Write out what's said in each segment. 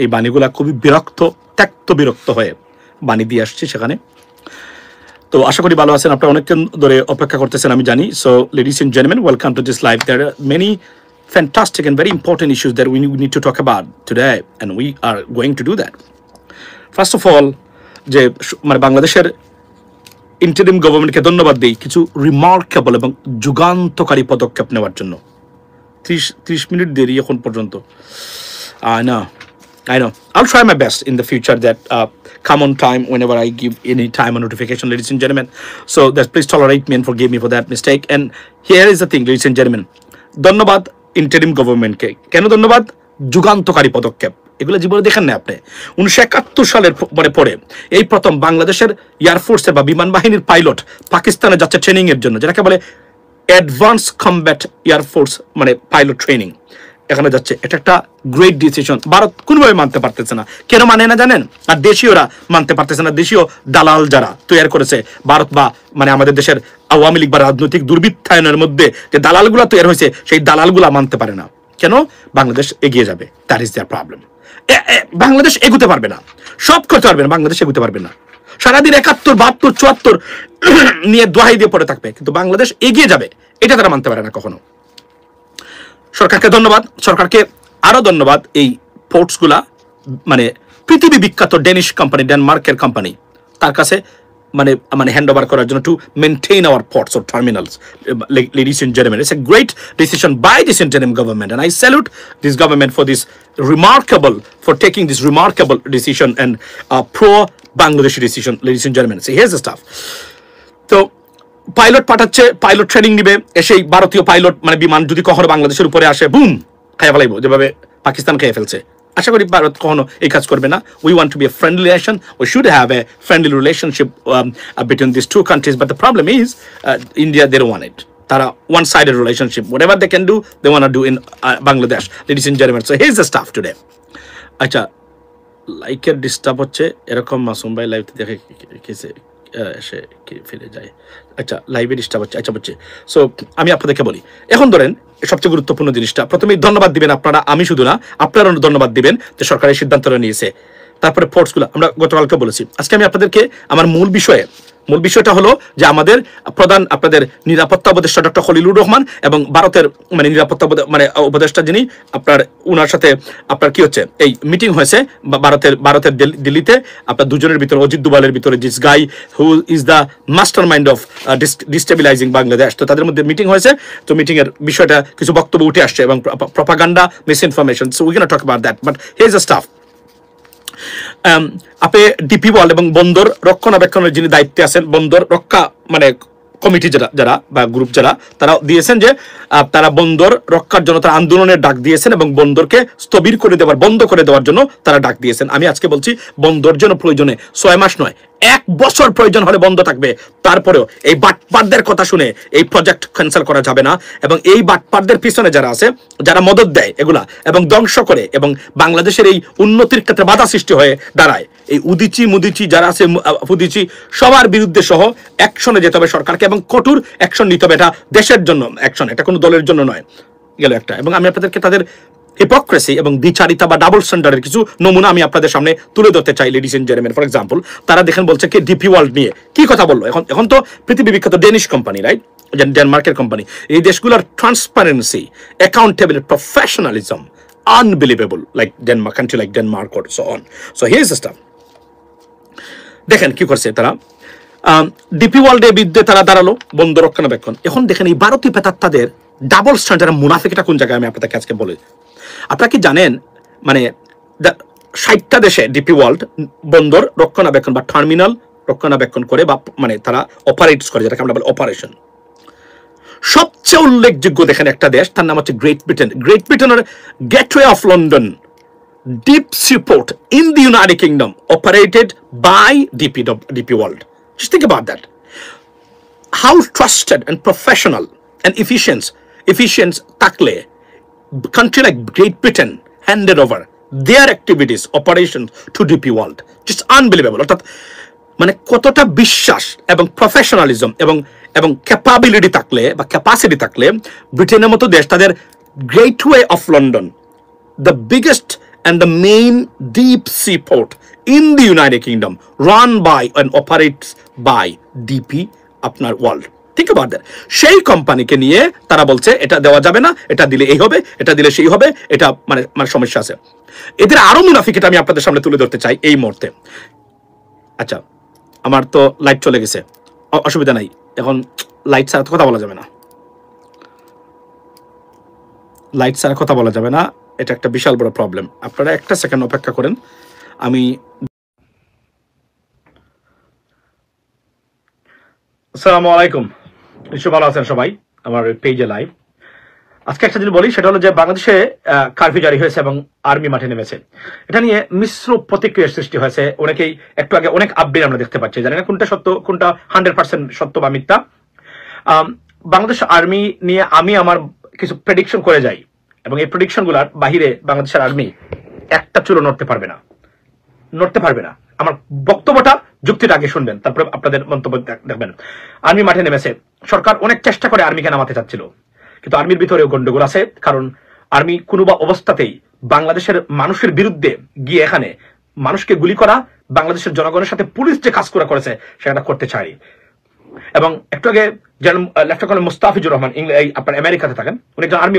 এই বাণীগুলা খুবই ত্যক্ত বিরক্ত হয়ে বাণী দিয়ে আসছি সেখানে। তো আশা করি ভালো আছেন, আপনারা অনেকক্ষণ ধরে অপেক্ষা করতেছেন আমি জানি। So ladies and gentleman, welcome to this live. There are many fantastic and very important issues that we need to talk about today, and we are going to do that. First of all, যে মানে বাংলাদেশের interim গভর্নমেন্টকে ধন্যবাদ দিই কিছু remarkable এবং যুগান্তকারী পদক্ষেপ নেওয়ার জন্য। 30 মিনিট দেরি এখন পর্যন্ত। I know. I'll try my best in the future that come on time whenever I give any time or notification, ladies and gentlemen. So please tolerate me and forgive me for that mistake. And here is the thing, ladies and gentlemen. ধন্যবাদ interim গভর্নমেন্টকে। কেন ধন্যবাদ? যুগান্তকারী পদক্ষেপ। এগুলো জীবনে দেখেন না আপনি। 1971 সালের পরে এই প্রথম বাংলাদেশের এয়ারফোর্সের বা বিমান বাহিনীর পাইলট পাকিস্তানে যাচ্ছে ট্রেনিং এর জন্য, যেটাকে বলে অ্যাডভান্স কমব্যাট এয়ারফোর্স মানে পাইলট ট্রেনিং। এখানে যাচ্ছে, এটা একটা গ্রেট ডিসিশন। ভারত কোনোভাবে মানতে পারতেছে না। কেন মানে না জানেন? আর দেশীয়রা মানতে পারতেছে না। দেশীয় দালাল যারা তৈরি করেছে ভারত বা মানে আমাদের দেশের আওয়ামী লীগ বা রাজনৈতিক দুর্বৃত্তায়নের মধ্যে যে দালালগুলা তৈরি হয়েছে, সেই দালালগুলা মানতে পারে না। কেন? বাংলাদেশ এগিয়ে যাবে, that is their problem. Bangladesh এগুতে পারবে না, সব করতে পারবে না, বাংলাদেশ এগুতে পারবে না। সারাদিন 71, 72, 74 নিয়ে দোহাই দিয়ে পড়ে থাকবে, কিন্তু বাংলাদেশ এগিয়ে যাবে এটা তারা মানতে পারে না কখনো। সরকারকে ধন্যবাদ, সরকারকে আরো ধন্যবাদ। এই পোর্টসগুলা মানে পৃথিবী বিখ্যাত ডেনিশ কোম্পানি, ডেনমার্কের কোম্পানি, তার কাছে মানে হ্যান্ড ওভার করার জন্য to maintain our ports or terminals. Ladies and gentleman, it's a great decision by this interim government, and I salute this government for this taking this remarkable decision and pro Bangladeshi decision, ladies and gentlemen. So here's the stuff. তো pilot পাঠাচ্ছে, pilot training নিবে, এসেই ভারতীয় pilot মানে বিমান যদি কখনো বাংলাদেশের উপরে আসে, বুম খাইয়া ফেলাইব, যেভাবে পাকিস্তান খেয়ে ফেলছে। আশা করি ভারত কখনো এই কাজ করবে না। We want to be a friendly relation, we should have a friendly relationship between this two countries, but the problem is India they don't want it. তারা one sided relationship, whatever they can do they want to do in Bangladesh, ladies and gentleman. So here is the stuff today. আচ্ছা, লাইকের disturb হচ্ছে এরকম, মাসুম ভাই live দেখে কিসে এসে ফিরে যায়। আচ্ছা, লাইভে ডিস্টার্ব হচ্ছে। আচ্ছা বুঝছি। সো আমি আপনাদেরকে বলি, এখন ধরেন সবচেয়ে গুরুত্বপূর্ণ জিনিসটা, প্রথমেই ধন্যবাদ দিবেন আপনারা, আমি শুধু না আপনারাও ধন্যবাদ দিবেন যে সরকারের সিদ্ধান্তটা নিয়েছে। তারপরে পোর্টসগুলো আমরা গতকালকে বলেছি। আজকে আমি আপনাদেরকে আমার মূল বিষয়টা হলো যে আমাদের প্রধান আপনাদের নিরাপত্তা উপদেষ্টা ডক্টর খলিলুর রহমান এবং ভারতের মানে নিরাপত্তা উপদেষ্টা যিনি আপনার, ওনার সাথে আপনার কি হচ্ছে, এই মিটিং হয়েছে ভারতের দিল্লিতে। আপনার দুজনের ভিতরে, অজিত দুবালের ভিতরে, this guy who is the mastermind of destabilising Bangladesh, তো তাদের মধ্যে মিটিং হয়েছে। তো মিটিং এর বিষয়টা কিছু বক্তব্য উঠে আসছে এবং propaganda, miss information. So we can talk about that, but here is the staff. আপনি ডিপি ওয়ার্ল্ড এবং বন্দর রক্ষণাবেক্ষণের যিনি দায়িত্বে আছেন, বন্দর রক্ষা মানে কমিটি যারা বা গ্রুপ যারা, তারা দিয়েছেন যে তারা বন্দর রক্ষার জন্য তারা আন্দোলনের ডাক দিয়েছেন এবং বন্দরকে স্থবির করে দেওয়ার, বন্ধ করে দেওয়ার জন্য তারা ডাক দিয়েছেন। আমি আজকে বলছি, বন্দর যেন প্রয়োজনে 6 মাস নয়, 1 বছর প্রয়োজন হলে বন্ধ থাকবে। তারপরেও এই বাটপারদের কথা শুনে এই প্রজেক্ট ক্যান্সেল করা যাবে না। এবং এই বাটপারদের পিছনে যারা আছে, যারা মদত দেয় এগুলা এবং ধ্বংস করে এবং বাংলাদেশের এই উন্নতির ক্ষেত্রে বাধা সৃষ্টি হয়ে দাঁড়ায়, এই উদিচি মুদিচি যারা আছে, ফুদিচি, সবার বিরুদ্ধে সহ অ্যাকশনে যেতে হবে সরকারকে এবং কঠোর অ্যাকশন নিতে হবে। এটা দেশের জন্য অ্যাকশন, এটা কোনো দলের জন্য নয়। গেল একটা। এবং আমি আপনাদেরকে তাদের হিপোক্রেসি এবং দ্বিচারিতা বা ডাবল স্ট্যান্ডার্ডের কিছু নমুনা আমি আপনাদের সামনে তুলে ধরতে চাই, ladies and gentleman. For example, তারা দেখেন বলছে কি ডিপি ওয়ার্ল্ড নিয়ে কি কথা বললো। এখন তো পৃথিবী বিখ্যাত ডেনিশ কোম্পানি, রাইট, ডেনমার্কের কোম্পানি। এই দেশগুলোর transparency, accountability, professionalism unbelievable, like Denmark, country like Denmark or so on. So here is the staff. দেখেন কি করছে তারা। ডিপি ওয়ার্ল্ডের বিরুদ্ধে তারা দাঁড়ালো, বন্দর রক্ষণাবেক্ষণ। এখন দেখেন এই ভারতীয় পেতাত্তাদের ডাবল স্ট্যান্ডার্ড, মুনাফিকটা কোন জায়গায় আমি আপনাকে আজকে বলি। আপনারা কি জানেন মানে 60টা দেশে ডিপি ওয়ার্ল্ড বন্দর রক্ষণাবেক্ষণ বা টার্মিনাল রক্ষণাবেক্ষণ করে বা মানে তারা অপারেটস করে, যেটাকে আমরা বলি অপারেশন। সবচেয়ে উল্লেখযোগ্য দেখেন একটা দেশ, তার নাম হচ্ছে গ্রেট ব্রিটেন। গ্রেট ব্রিটেনের gateway of London deep seaport in the United Kingdom operated by DP World. Just think about that. How trusted and professional and efficient takle country like Great Britain handed over their activities, operations to DP World. Just unbelievable. অর্থাৎ মানে কতটা বিশ্বাস এবং professionalism এবং capability থাকলে বা capacity থাকলে ব্রিটেনের মতো দেশ তাদের gateway of London, the biggest and the main deep sea port in the United Kingdom, run by and operates by DP আপনার ওয়ার্ল্ড। Think about that. সেই কোম্পানিকে নিয়ে তারা বলছে এটা দেওয়া যাবে না, এটা দিলে এই হবে, এটা দিলে সেই হবে, এটা মানে মানে সমস্যা আছে। এদের আরো মুনাফিক, এটা আমি আপনাদের সামনে তুলে ধরতে চাই এই মুহূর্তে। আচ্ছা, আমার তো লাইট চলে গেছে, অসুবিধা নাই, এখন লাইট ছাড়া কথা বলা যাবে না, লাইট ছাড়া কথা বলা যাবে না, এটা একটা বিশাল বড় প্রবলেম। আপনারা একটা সেকেন্ড অপেক্ষা করেন, আমি আসসালামু আলাইকুম, নিশ্চয় ভালো আছেন সবাই আমার পেজে লাইভ। আজকে একটা যদি বলি, সেটা হলো যে বাংলাদেশে কারফিউ জারি হয়েছে এবং আর্মি মাঠে নেমেছে। এটা নিয়ে মিশ্র প্রতিক্রিয়ার সৃষ্টি হয়েছে। অনেকেই একটু আগে অনেক আপডেট আমরা দেখতে পাচ্ছি, জানি না কোনটা সত্য, কোনটা 100% সত্য বা মিথ্যা। বাংলাদেশ আর্মি নিয়ে আমি আমার কিছু প্রেডিকশন করে যাই, এবং এই প্রেডিকশন গুলার বাহিরে বাংলাদেশের আর্মি একটা চুলো নড়তে পারবে না, নড়তে পারবে না। আমার বক্তব্যটা, যুক্তিটা আগে শুনবেন, তারপরে আপনাদের মন্তব্য দেখবেন। আর্মি মাঠে নেমেছে, সরকার অনেক চেষ্টা করে আর্মিকে নামাতে চাচ্ছিল, কিন্তু আর্মির ভিতরেও গন্ডগোল আছে। কারণ আর্মি কোনো বা অবস্থাতেই বাংলাদেশের মানুষের বিরুদ্ধে গিয়ে এখানে মানুষকে গুলি করা, বাংলাদেশের জনগণের সাথে পুলিশ যে কাজ করেছে সেটা করতে চাই। এবং একটু আগে লেফটেন্যান্ট কর্নেল মুস্তাফিজুর রহমান আপনার আমেরিকাতে থাকেন, উনি একজন আর্মি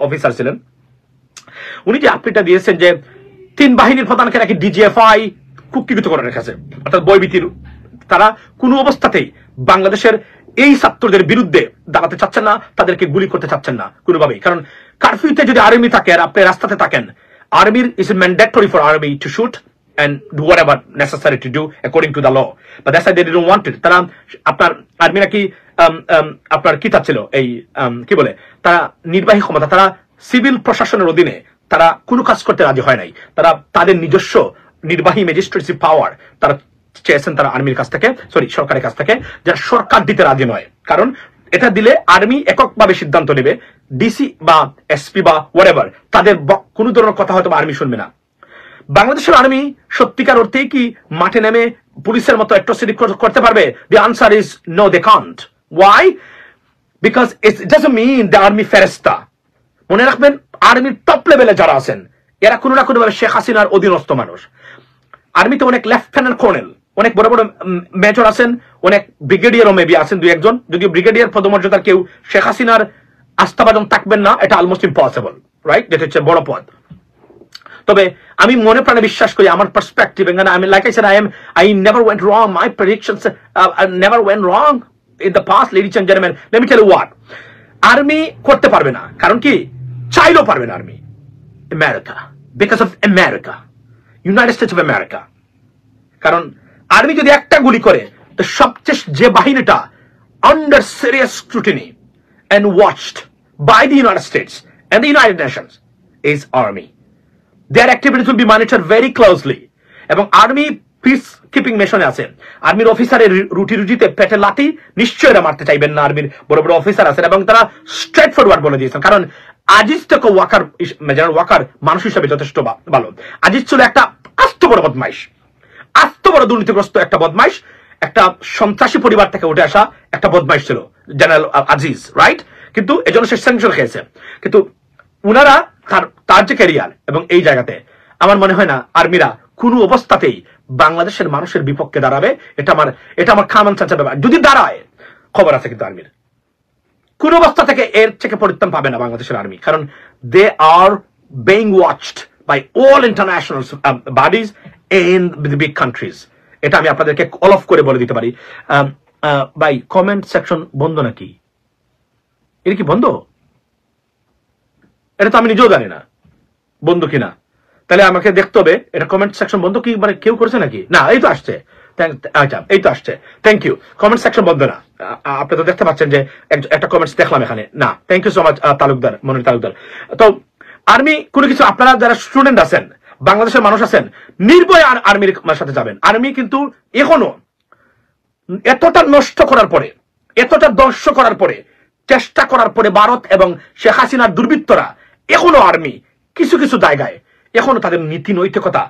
অফিসার ছিলেন। উনি যে আপডেটটা দিয়েছেন যে 3 বাহিনীর প্রধানকে নাকি ডিজিএফআই কুক্ষিগত করে রেখেছে, অর্থাৎ বয়ভীতির, তারা কোনো অবস্থাতেই বাংলাদেশের এই ছাত্রদের বিরুদ্ধে দাঁড়াতে চাচ্ছেন না, তাদেরকে গুলি করতে চাচ্ছেন না কোনোভাবেই। কারণ কারফিউতে যদি আর্মি থাকে আর আপনি রাস্তাতে থাকেন, আর্মির is mandatory for army to shoot and do whatever necessary to do according to the law, but that's why they didn't want it. তারা আপনার আর্মি নাকি আপনার কি চাচ্ছিল, এই কি বলে, তারা নির্বাহী ক্ষমতা, তারা সিভিল প্রশাসনের অধীনে তারা কোনো কাজ করতে রাজি হয় নাই। তারা তাদের নিজস্ব নির্বাহী ম্যাজিস্ট্রেসি পাওয়ার তারা চেয়েছেন তারা আর্মির কাছ থেকে, সরকারের কাছ থেকে, যারা সরকার দিতে রাজি নয়। কারণ এটা দিলে আর্মি এককভাবে সিদ্ধান্ত নেবে, ডিসি বা এসপি বা হোয়াটএভার, তাদের কোনো ধরনের কথা হয়তো আর্মি শুনবে না। বাংলাদেশের আর্মি সত্যিকার অর্থেই কি মাঠে নেমে পুলিশের মতো অ্যাট্রসিটি করতে পারবে? The answer is no, they can't. Why? Because it doesn't mean the army ফেরেস্তা। মনে রাখবেন, আর্মির টপ লেভেলে যারা আছেন এরা কোনো না কোনো ভাবে শেখ হাসিনার অধীনস্থ মানুষ। আর্মিতে অনেক লেফটেন্যান্ট কর্নেল, অনেক বড় বড় মেজর আছেন, অনেক ব্রিগেডিয়ারও মেবি আছেন 2-1 জন। যদিও ব্রিগেডিয়ার পদমর্যাদার কেউ শেখ হাসিনার আস্থাভাজন থাকবেন না, এটা অলমোস্ট ইম্পসিবল, রাইট? যেটা হচ্ছে বড় পদ। তবে আমি মনে প্রাণে বিশ্বাস করি, আমার পার্সপেক্টিভ, আমি like I said, I never went wrong, my predictions never went wrong in the past, ladies and gentlemen. Let me tell you what, army করতে পারবে না, কারণ কি চাইলেও পারবে না army. America, because of America, United States of America. কারণ army যদি একটা গুলি করে, তো সবচেয়ে যে বাহিনীটা under serious scrutiny and watched by the United States and the United Nations is army. Their activities will be monitored very closely. এবং আর্মি পিস কিপিং মিশনে আছে। আর্মির অফিসারের রুটিতে পেটে লাথি নিশ্চয়ই এরা মারতে চাইবেন না। আর্মির বড় বড় অফিসার আছেন এবং তারা স্ট্রেট ফরওয়ার্ড বলে দিয়েছেন। কারণ আজিজ থেকে ওয়াকার, জেনারেল ওয়াকার মানুষ হিসেবে যথেষ্ট ভালো। আজিজ ছিল একটা আস্ত বড় বদমাইশ, আস্ত বড় দুর্নীতিগ্রস্ত একটা বদমাইশ, একটা সন্ত্রাসী পরিবার থেকে উঠে আসা একটা বদমাইশ ছিল জেনারেল আজিজ, রাইট? কিন্তু এজন্য সে স্যাংশন খেয়েছে। কিন্তু উনারা তার যে ক্যারিয়ার এবং এই জায়গাতে আমার মনে হয় না আর্মিরা কোনো অবস্থাতেই বাংলাদেশের মানুষের বিপক্ষে দাঁড়াবে। এটা আমার খামান চাচা ব্যাপার। যদি দাঁড়ায়, খবর আছে কিন্তু আর্মির কোন অবস্থা থেকে এর থেকে পরিত্রাণ পাবে না বাংলাদেশের আর্মি। কারণ they are being watched by all international bodies in the big countries. এটা আমি আপনাদেরকে অল অফ করে বলে দিতে পারি। ভাই, কমেন্ট সেকশন বন্ধ নাকি? এটা কি বন্ধ? এটা তো আমি নিজেও জানি না বন্ধ কিনা। তাহলে আমাকে দেখতে হবে এটা কমেন্ট সেকশন বন্ধ কি, মানে কেউ করেছে নাকি? না, এই তো আসছে। আচ্ছা, এই তো আসছে। Thank you. কমেন্ট সেকশন বন্ধ না, আপনি তো দেখতে পাচ্ছেন যে একটা কমেন্টস দেখলাম এখানে। না, thank you so much Talukdar, Monir Talukdar. তো আর্মি কোনো কিছু, আপনারা যারা স্টুডেন্ট আছেন, বাংলাদেশের মানুষ আছেন, নির্ভয়ে আর্মির সাথে যাবেন। আর্মি কিন্তু এখনো এতটা নষ্ট করার পরে, এতটা ধ্বংস করার পরে, চেষ্টা করার পরে ভারত এবং শেখ হাসিনার দুর্বৃত্তরা এখনো আর্মি কিছু কিছু জায়গায় এখনো তাদের নীতি নৈতিকতা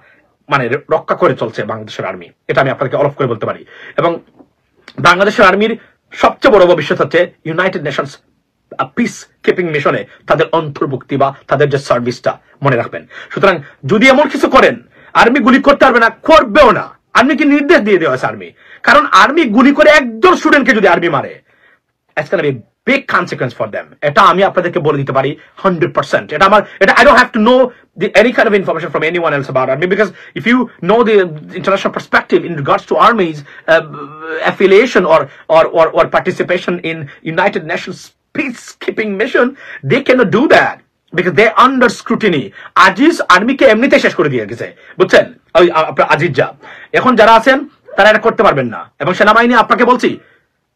মানে রক্ষা করে চলছে বাংলাদেশের আর্মি। এটা আমি আপনাকে অলফ করে বলতে পারি। এবং বাংলাদেশের আর্মির সবচেয়ে বড় ভবিষ্যৎ হচ্ছে ইউনাইটেড নেশনস পিস কিপিং মিশনে তাদের অন্তর্ভুক্তি বা তাদের যে সার্ভিসটা মনে রাখবেন। সুতরাং যদি এমন কিছু করেন, আর্মি গুলি করতে পারবে না, করবেও না। আর্মিকে নির্দেশ দিয়ে দেওয়া আছে আর্মি, কারণ আর্মি গুলি করে একজন স্টুডেন্টকে যদি আর্মি মারে, it's going to be a big consequence for them. এটা আমি আপনাদেরকে বলে দিতে পারি 100%. এটা I don't have to know any kind of information from anyone else about army, because if you know the international perspective in regards to army's affiliation or participation in United Nations peacekeeping mission, they cannot do that because they're under scrutiny. Aziz আর্মিকে এমনিতে শেষ করে দিয়ে গেছে, বুঝছেন? ওই আপনার আজিজ যা এখন যারা আছেন তারা এটা করতে পারবেন না। এবং সেনাবাহিনী, আপনাকে বলছি,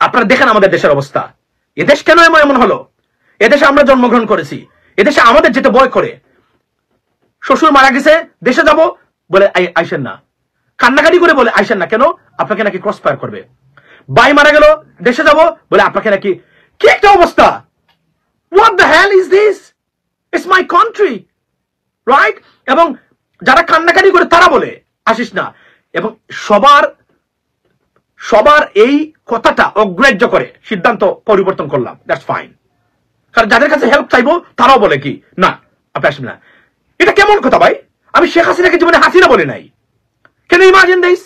আপনারা দেখেন আমাদের দেশের অবস্থা। এদেশ কেন এমন হলো? এদেশে আমরা জন্মগ্রহণ করেছি, এদেশে আমাদের যেতে ভয় করে। শ্বশুর মারা গেছে, দেশে যাব বলে আইসেন না, কান্নাকাটি করে বলে আইসেন না, কেন? আপনাকে নাকি ক্রস ফায়ার করবে। ভাই মারা গেল, দেশে যাব বলে আপনাকে নাকি, কি একটা অবস্থা! What the hell is this? It's my country, right? এবং যারা কান্নাকাটি করে তারা বলে আসিস না, এবং সবার এই কথাটা অগ্রাহ্য করে সিদ্ধান্ত পরিবর্তন করলাম, দ্যাটস ফাইন। কারণ যাদের কাছে হেল্প চাইবো তারাও বলে কি, না আপনি আসবেন না। এটা কেমন কথা ভাই? আমি শেখ হাসিনাকে জীবনে হাসিনা বলে নাই। কেন ইমাজিন দিস?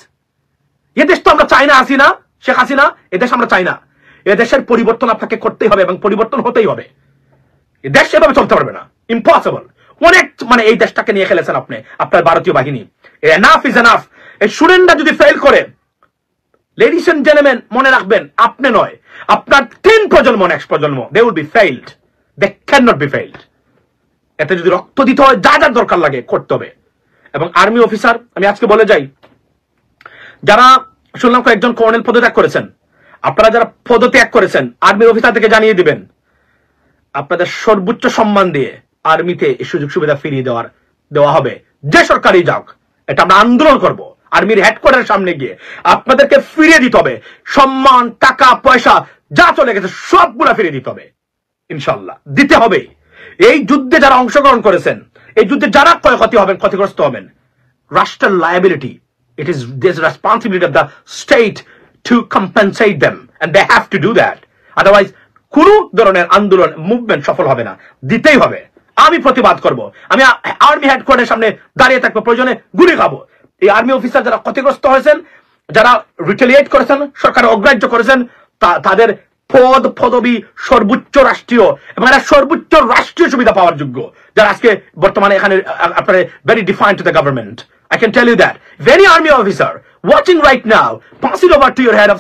এদেশ তো আমরা চাই না হাসিনা, শেখ হাসিনা, এদেশ আমরা চাই না। এদেশের পরিবর্তন আপনাকে করতেই হবে এবং পরিবর্তন হতেই হবে। দেশ এভাবে চলতে পারবে না, ইম্পসিবল। অনেক এই দেশটাকে নিয়ে খেলেছেন আপনি, আপনার ভারতীয় বাহিনী। Enough is enough. এই স্টুডেন্টরা যদি ফেল করে, লেডিস এন্ড জেন্টলম্যান, মনে রাখবেন, আপনি নয়, আপনার 10 প্রজন্ম, নেক্সট প্রজন্ম, they will be failed, they can not be failed. এতে যদি রক্ত দিতে হয়, যা যার দরকার লাগে করতে হবে। এবং আর্মি অফিসার, আমি আজকে বলে যাই, যারা শুনলাম কয়েকজন কর্নেল পদত্যাগ করেছেন, আপনারা যারা পদত্যাগ করেছেন, আর্মি অফিসার থেকে জানিয়ে দিবেন, আপনাদের সর্বোচ্চ সম্মান দিয়ে আর্মিতে এই সুযোগ সুবিধা ফিরিয়ে দেওয়া হবে, যে সরকারই যাক। এটা আমরা আন্দোলন করব, আর্মির হেডকোয়ার্টারের সামনে গিয়ে আপনাদেরকে ফিরিয়ে দিতে হবে। সম্মান, টাকা পয়সা যা চলে গেছে সবগুলা ফিরিয়ে দিতে হবে, ইনশাল্লাহ দিতে হবে। এই যুদ্ধে যারা অংশগ্রহণ করেছেন, এই যুদ্ধে যারা ক্ষয়ক্ষতি হবেন, ক্ষতিগ্রস্ত হবেন, রাষ্ট্রের liability, it is this responsibility of the state to compensate them, and they have to do that. Otherwise কোন ধরনের আন্দোলন, মুভমেন্ট সফল হবে না, দিতেই হবে। আমি প্রতিবাদ করব, আমি আর্মি হেডকোয়ার্টারের সামনে দাঁড়িয়ে থাকবো, প্রয়োজনে গুলি খাবো। এই আর্মি অফিসার যারা ক্ষতিগ্রস্ত হয়েছেন, যারা রিটেলিয়েট করেছেন, সরকার অগ্রাহ্য করেছেন, তাদের পদবি সর্বোচ্চ রাষ্ট্রীয়, এবং এরা সর্বোচ্চ রাষ্ট্রীয় সুবিধা পাওয়ার যোগ্য, যারা আজকে বর্তমানে এখানে আপনার very defined to the government. I can tell you that if any army officer watching right now, pass it over to your head of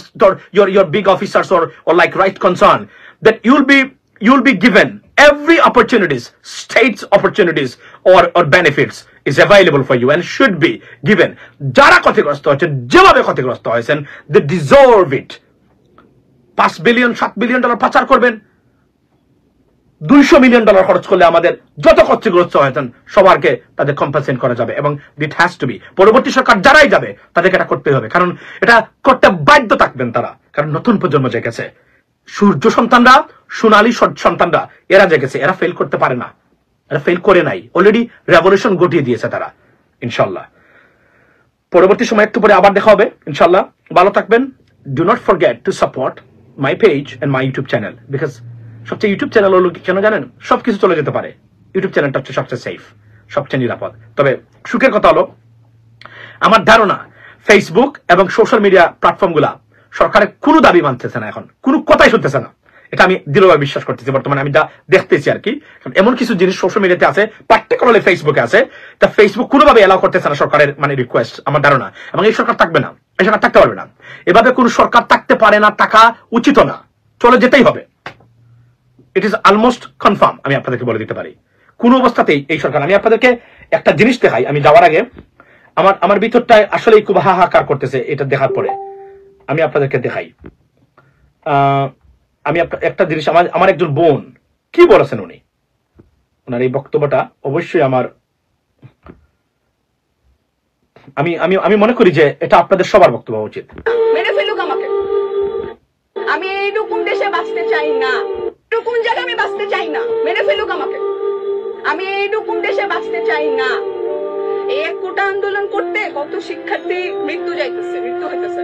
your big officers or like right concern, that you'll be given every opportunities, states opportunities or benefits is available for you and should be given. যারা ক্ষতিগ্রস্ত হয়েছেন, যেভাবে ক্ষতিগ্রস্ত হয়েছেন, they deserve it. $5 billion, $7 billion পাচার করবেন, $200 million খরচ করলে আমাদের যত ক্ষতিগ্রস্ত হয়েছেন সবারকে তাদের কম্পেনসেট করা যাবে, এবং ইট হ্যাজ টু বি। পরবর্তী সরকার যারাই যাবে তাদেরকে এটা করতে হবে, কারণ এটা করতে বাধ্য থাকবেন তারা, কারণ নতুন প্রজন্ম জেগেছে, সূর্য সন্তানরা, সোনালী সন্তানরা, এরা জেগেছে, এরা ফেল করতে পারে না, এরা ফেল করে নাই, অলরেডি রেভলিউশন ঘটিয়ে দিয়েছে তারা, ইনশাল্লাহ। পরবর্তী সময় একটু পরে আবার দেখা হবে, ইনশাল্লাহ। ভালো থাকবেন। Do not forget to support my page and my YouTube channel, because সবচেয়ে ইউটিউব চ্যানেল হলো কেন জানেন? সবকিছু চলে যেতে পারে, ইউটিউব চ্যানেলটা হচ্ছে সবচেয়ে সেফ, সবচেয়ে নিরাপদ। তবে সুখের কথা হলো, আমার ধারণা ফেসবুক এবং সোশ্যাল মিডিয়া প্ল্যাটফর্মগুলা সরকারের কোনো দাবি মানতেছে না, এখন কোনো কথাই শুনতেছে না। এটা আমি দৃঢ়ভাবে বিশ্বাস করতেছি, বর্তমানে আমি যা দেখতেছি আর কি। এমন কিছু জিনিস সোশ্যাল মিডিয়াতে আছে, পার্টিকুলারলি ফেসবুকে আছে, তা ফেসবুক কোনোভাবে এলাও করতেছে না সরকারের রিকোয়েস্ট, আমার ধারণা। এবং এই সরকার থাকবে না, এই সরকার থাকতে পারবে না, এভাবে কোন সরকার থাকতে পারে না, থাকা উচিত না, চলে যেতেই হবে। ইট ইজ অলমোস্ট কনফার্ম, আমি আপনাদেরকে বলে দিতে পারি। কোন অবস্থাতেই এই সরকার, আমি আপনাদেরকে একটা জিনিস দেখাই, আমি যাওয়ার আগে আমার ভিতরটায় আসলে খুব হাহাকার করতেছে এটা দেখার পরে, আমি আপনাদেরকে দেখাই। আমি একটা জিনিস, আমার একজন বোন কি বলেছেন, উনি ওনার এই বক্তব্যটা অবশ্যই আমি মনে করি যে এটা আপনাদের সবার বক্তব্য উচিত। মেরে ফেলুক আমাকে, আমি এইরকম দেশে বাঁচতে চাই না, এরকম জায়গায় আমি বাঁচতে চাই না, মেরে ফেলুক আমাকে, আমি এইরকম দেশে বাঁচতে চাই না। এই 1 কোটা আন্দোলন করতে কত শিক্ষার্থী মৃত্যু হইতেছে,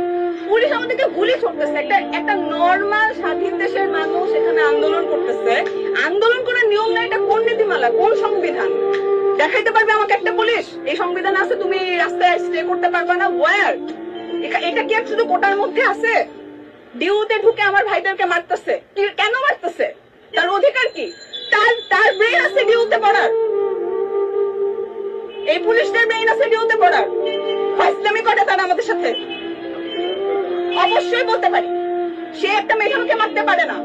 পুলিশ আমাদেরকে গুলি ছড়তেছে। একটা নর্মাল স্বাধীন দেশের মানুষ এখানে আন্দোলন করতেছে। আন্দোলন করার নিয়ম না, এটা কোন নীতিমালা, কোন সংবিধান দেখাইতে পারবে আমাকে একটা পুলিশ? এই সংবিধান আছে, তুমি রাস্তায় স্টে করতে পারবে না। ওয়ার এটা কি শুধু কোটার মধ্যে আছে? ডিউতে ঢুকে আমার ভাইদেরকে মারতেছে, কেন মারতেছে? তার অধিকার কি? তার ব্রেন আছে ডিউতে পড়ার, এই পুলিশদের ব্রেন আছে ডিউতে পড়ার। ফাইজলামি করে তারা আমাদের সাথে। অবশ্যই বলতে পারি, সে একটা মেধাকে মারতে পারে না।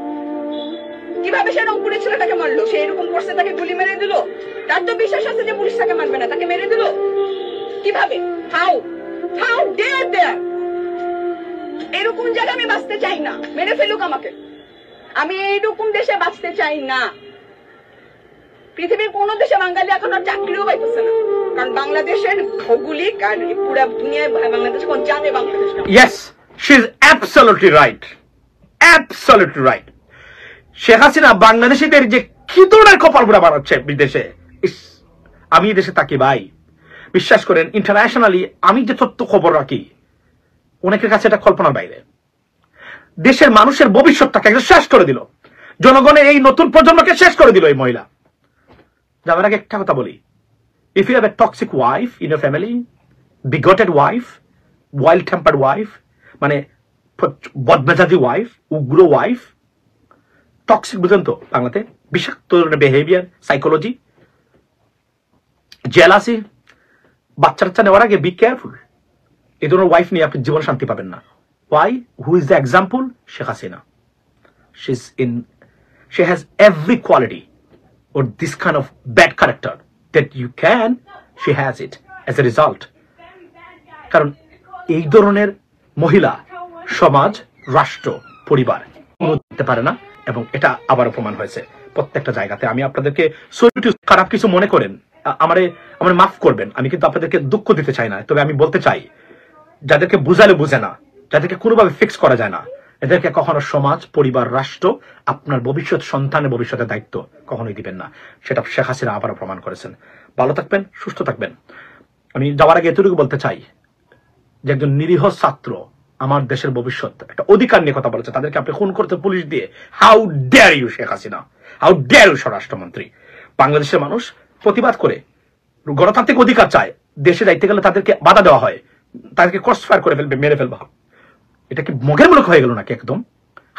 কিভাবে সে রংপুরের ছেলেটাকে মারলো? সে এরকম করছে, তাকে গুলি মেরে দিল। তার তো বিশ্বাস আছে যে পুলিশ তাকে মারবে না, তাকে মেরে দিল। কিভাবে? হাউ ডেয়ার দেয়ার? এরকম জায়গা আমি বাঁচতে চাই না, মেরে ফেলুক আমাকে। আমি এইরকম দেশে বাঁচতে চাই না। পৃথিবীর কোন দেশে বাঙালি এখন আর চাকরিও পাইতেছে না, কারণ বাংলাদেশের ভৌগোলিক আর পুরো দুনিয়ায় বাংলাদেশ কোন জানে বাংলাদেশ না। Yes, she is absolutely right. Absolutely right. Sheikh Hasina বাংলাদেশিদের যে কি ধরনের কপাল পুরা বানাচ্ছে বিদেশে, আমি দেশে থাকি ভাই, বিশ্বাস করেন ইন্টারন্যাশনালি আমি যে তথ্য খবর রাখি অনেকের কাছে এটা কল্পনার বাইরে। দেশের মানুষের ভবিষ্যৎটাকে শেষ করে দিল, জনগণের এই নতুন প্রজন্মকে শেষ করে দিল এই মহিলা। যাবার আগে একটা কথা বলি, if you have a toxic wife in your family, bigoted wife, wild tempered wife, মানে বদমেজাজি ওয়াইফ, উগ্র ওয়াইফ, টক্সিক বুঝেন তো বাংলাতে, বিষাক্ত ধরনের বিহেভিয়ার, সাইকোলজি, জেলাসি, বাচ্চা টাচ্চা নেওয়ার আগে বি কেয়ারফুল। এই ধরনের ওয়াইফ নিয়ে আপনি জীবন শান্তি পাবেন না। Why? Who is the example? Sheikh Hasina. She has every quality or this kind of bad character that you can, she has it as a result. কারণ এই ধরনের মহিলা সমাজ, রাষ্ট্র, পরিবার কোনো দিতে পারে না, এবং এটা আবার প্রমাণ হয়েছে প্রত্যেকটা জায়গাতে। আমি আপনাদেরকে খারাপ কিছু মনে করেন, আমার মাফ করবেন, আমি কিন্তু আপনাদেরকে দুঃখ দিতে চাই না, তবে আমি বলতে চাই যাদেরকে বুঝালে বুঝে না, যাদেরকে কোনোভাবে ফিক্স করা যায় না, এদেরকে কখনো সমাজ, পরিবার, রাষ্ট্র, আপনার ভবিষ্যৎ সন্তানের ভবিষ্যতের দায়িত্ব কখনোই দিবেন না। সেটা শেখ হাসিনা আবারও প্রমাণ করেছেন। ভালো থাকবেন, সুস্থ থাকবেন। আমি যাওয়ার আগে এতটুকু বলতে চাই যে একজন নিরীহ ছাত্র আমার দেশের ভবিষ্যৎ, একটা অধিকার নিয়ে কথা বলেছে, তাদেরকে আপনি খুন করতে পুলিশ দিয়ে। How dare you Sheikh Hasina, how dare you স্বরাষ্ট্রমন্ত্রী। বাংলাদেশের মানুষ প্রতিবাদ করে গণতান্ত্রিক অধিকার চায়, দেশে যাইতে গেলে তাদেরকে বাধা দেওয়া হয়, তাদেরকে ক্রস ফায়ার করে ফেলবে, মেরে ফেলবে। এটা কি মগের মূলক হয়ে গেল নাকি একদম?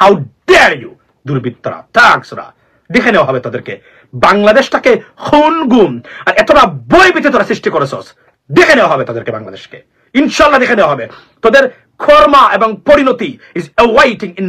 হাউ ডেয়ার ইউ দুর্বৃত্তরা, থাগসরা, দেখে নেওয়া হবে তাদেরকে। বাংলাদেশটাকে খুন গুম আর এতটা বই পেতে তোরা সৃষ্টি করেছস, দেখে নেওয়া হবে তাদেরকে, বাংলাদেশকে ইনশাল্লাহ দেখে নেওয়া হবে। তোদের কর্মা এবং পরিণতি ইজ অ্যাওয়াইটিং ইন